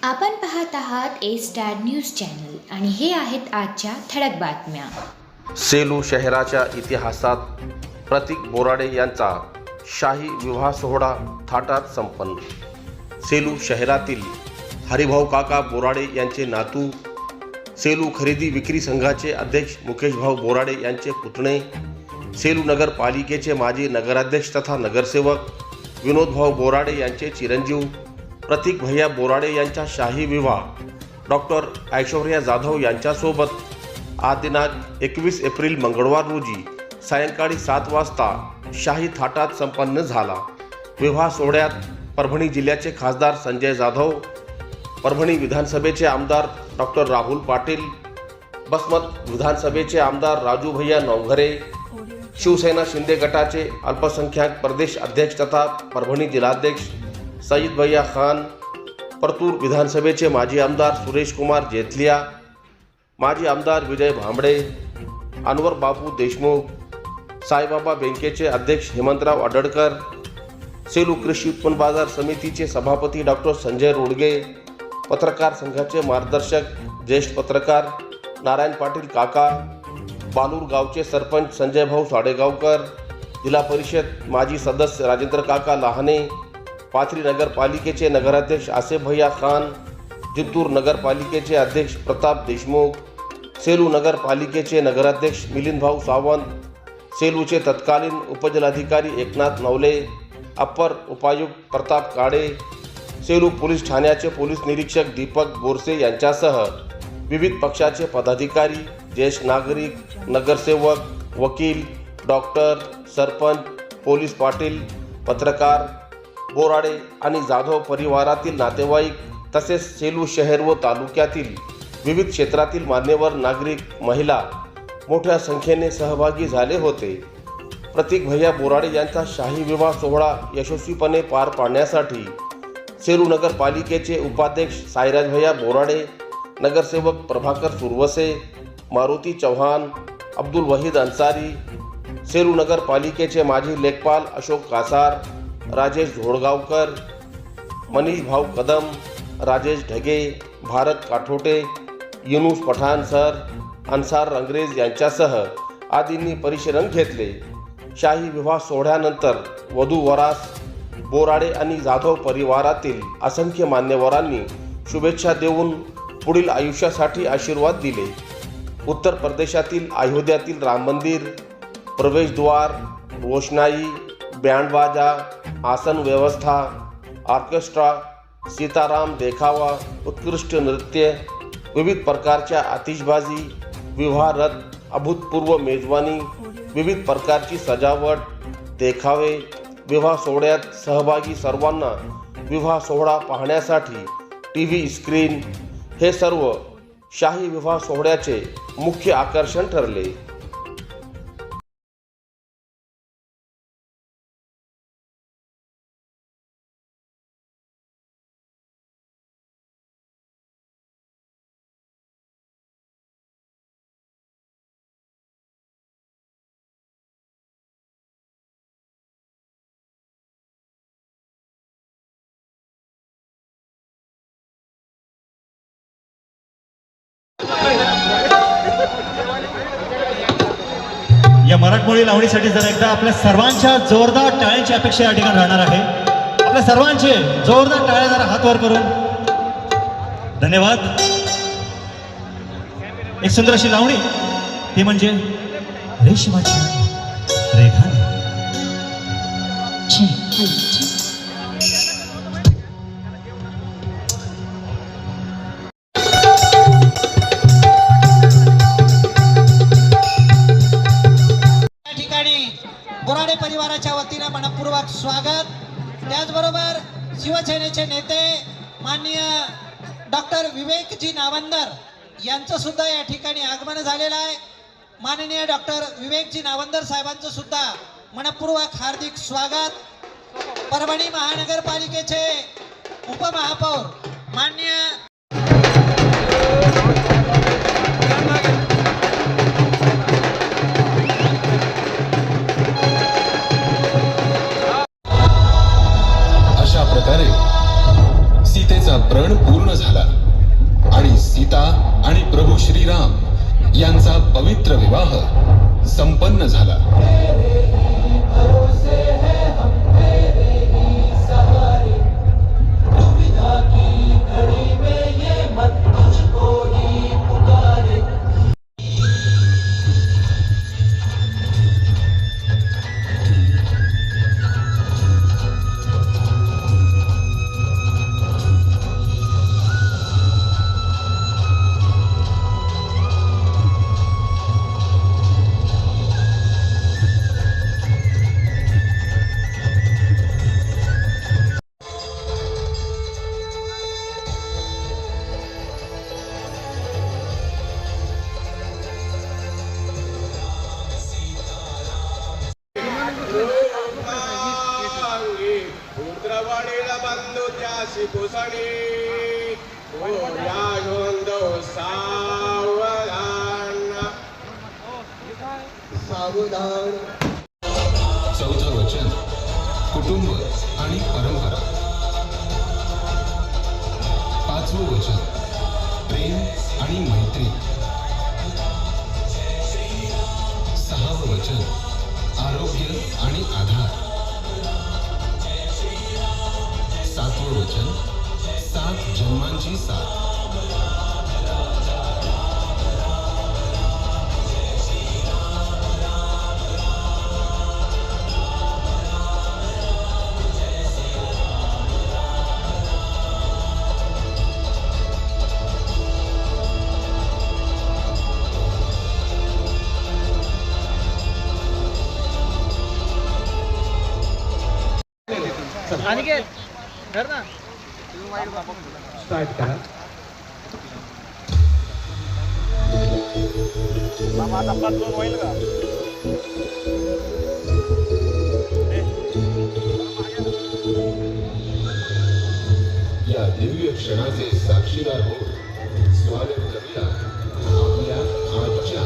आपण पाहत आहात ए स्टार न्यूज चॅनल आणि हे आहेत आजच्या ठळक बातम्या. सेलू शहराच्या इतिहासात प्रतीक बोराडे यांचा शाही विवाह सोहळा थाटात संपन्न. सेलू शहरातील हरिभाऊ काका बोराडे यांचे नातू, सेलू खरेदी विक्री संघाचे अध्यक्ष मुकेशभाऊ बोराडे यांचे पुतणे, सेलू नगरपालिकेचे माजी नगराध्यक्ष तथा नगरसेवक विनोदभाऊ बोराडे यांचे चिरंजीव प्रतीक भैया बोराडे यांचा शाही विवाह डॉक्टर ऐश्वर्या जाधव यांच्यासोबत आज दिनांक 21 एप्रिल मंगळवार रोजी सायंकाळी 7 वाजता शाही थाटात संपन्न झाला. विवाह सोहळ्यात परभणी जिल्ह्याचे खासदार संजय जाधव, परभणी विधानसभेचे आमदार डॉक्टर राहुल पाटील, बसमत विधानसभेचे आमदार राजू भैया नवघरे, शिवसेना शिंदे गटाचे अल्पसंख्याक प्रदेश अध्यक्ष तथा परभणी जिल्हाध्यक्ष सईद भैया खान, परतूर विधानसभेचे माजी आमदार सुरेश कुमार जेतलिया, माजी आमदार विजय भांबडे, अनवर बापू देशमुख, साईबाबा बँकेचे अध्यक्ष हेमंतराव आडळकर, सेलू कृषी उत्पन्न बाजार समितीचे सभापती डॉक्टर संजय रोडगे, पत्रकार संघाचे मार्गदर्शक ज्येष्ठ पत्रकार नारायण पाटील काका, बालूर गावचे सरपंच संजय भाऊ साडेगावकर, जिल्हा परिषद माजी सदस्य राजेंद्र काका लहाने, पाथरी नगरपालिकेचे नगराध्यक्ष आसिफ भैया खान, जिंतूर नगरपालिकेचे अध्यक्ष प्रताप देशमुख, सेलू नगरपालिकेचे नगराध्यक्ष मिलिंद भाऊ सावंत, सेलूचे तत्कालीन उपजिल्हाधिकारी एकनाथ नवले, अप्पर उपायुक्त प्रताप काळे, सेलू पोलीस ठाण्याचे पोलीस निरीक्षक दीपक बोरसे यांच्यासह विविध पक्षाचे पदाधिकारी, ज्येष्ठ नागरिक, नगरसेवक, वकील, डॉक्टर, सरपंच, पोलीस पाटील, पत्रकार, बोराडे आणि जाधव परिवारातील नातेवाईक तसेच सेलू शहर व तालुक्यातील विविध क्षेत्रातील मान्यवर नागरिक, महिला मोठ्या संख्येने सहभागी झाले होते. प्रतीक भैया बोराडे यांचा शाही विवाह सोहळा यशस्वीपणे पार पाडण्यासाठी सेलू नगरपालिकेचे उपाध्यक्ष साईराज भैया बोराडे, नगरसेवक प्रभाकर सुरवसे, मारुती चव्हाण, अब्दुल वहीद अन्सारी, सेलू नगरपालिकेचे माजी लेखपाल अशोक कासार, राजेश झोडगावकर, मनीष भाऊ कदम, राजेश ढगे, भारत काठोटे, युनुस पठाण सर, अन्सार अंग्रेज यांच्यासह आदींनी परिश्रम घेतले. शाही विवाह सोहळ्यानंतर वधू वरास बोराडे आणि जाधव परिवारातील असंख्य मान्यवरांनी शुभेच्छा देऊन पुढील आयुष्यासाठी आशीर्वाद दिले. उत्तर प्रदेशातील अयोध्यातील राम मंदिर, प्रवेशद्वार, रोषणाई, बँडबाजा, आसन व्यवस्था, ऑर्केस्ट्रा, सीताराम देखावा, उत्कृष्ट नृत्य, विविध प्रकारच्या आतिषबाजी, विवाह रथ, अभूतपूर्व मेजवानी, विविध प्रकारची सजावट, देखावे, विवाह सोहळ्यात सहभागी सर्वांना विवाह सोहळा पाहण्यासाठी TV स्क्रीन हे सर्व शाही विवाह सोहळ्याचे मुख्य आकर्षण ठरले. या मराठमोळी लावणीसाठी जर एकदा आपल्या सर्वांच्या जोरदार टाळ्यांची अपेक्षा या ठिकाणी राहणार आहे. आपल्या सर्वांचे जोरदार टाळ्या जरा हात वर करून धन्यवाद. एक सुंदर अशी लावणी, ती म्हणजे रेशमाची रेखा. बोराडे परिवाराच्या वतीने मनपूर्वक स्वागत. त्याचबरोबर शिवसेनेचे नेते माननीय डॉक्टर विवेकजी नावंदर यांचं सुद्धा या ठिकाणी आगमन झालेलं आहे. माननीय डॉक्टर विवेकजी नावंदर साहेबांचं सुद्धा मनपूर्वक हार्दिक स्वागत. परभणी महानगरपालिकेचे उपमहापौर माननीय सीतेचा प्रण पूर्ण झाला आणि सीता आणि प्रभू श्रीराम यांचा पवित्र विवाह संपन्न झाला. रुद्रवाडीला बंधूच्या शिकुसणी या नोंदो सावधान. चौथं वचन कुटुंब आणि परंपरा. पाचवं वचन प्रेम आणि मैत्री. सहावं वचन आरोग्य आणि आधार. सातवं वचन 7 जन्मांची साथ. स्टार्ट करा. या दिव्य क्षणाचे साक्षीदार होऊन स्वागत करूया आपल्या आजच्या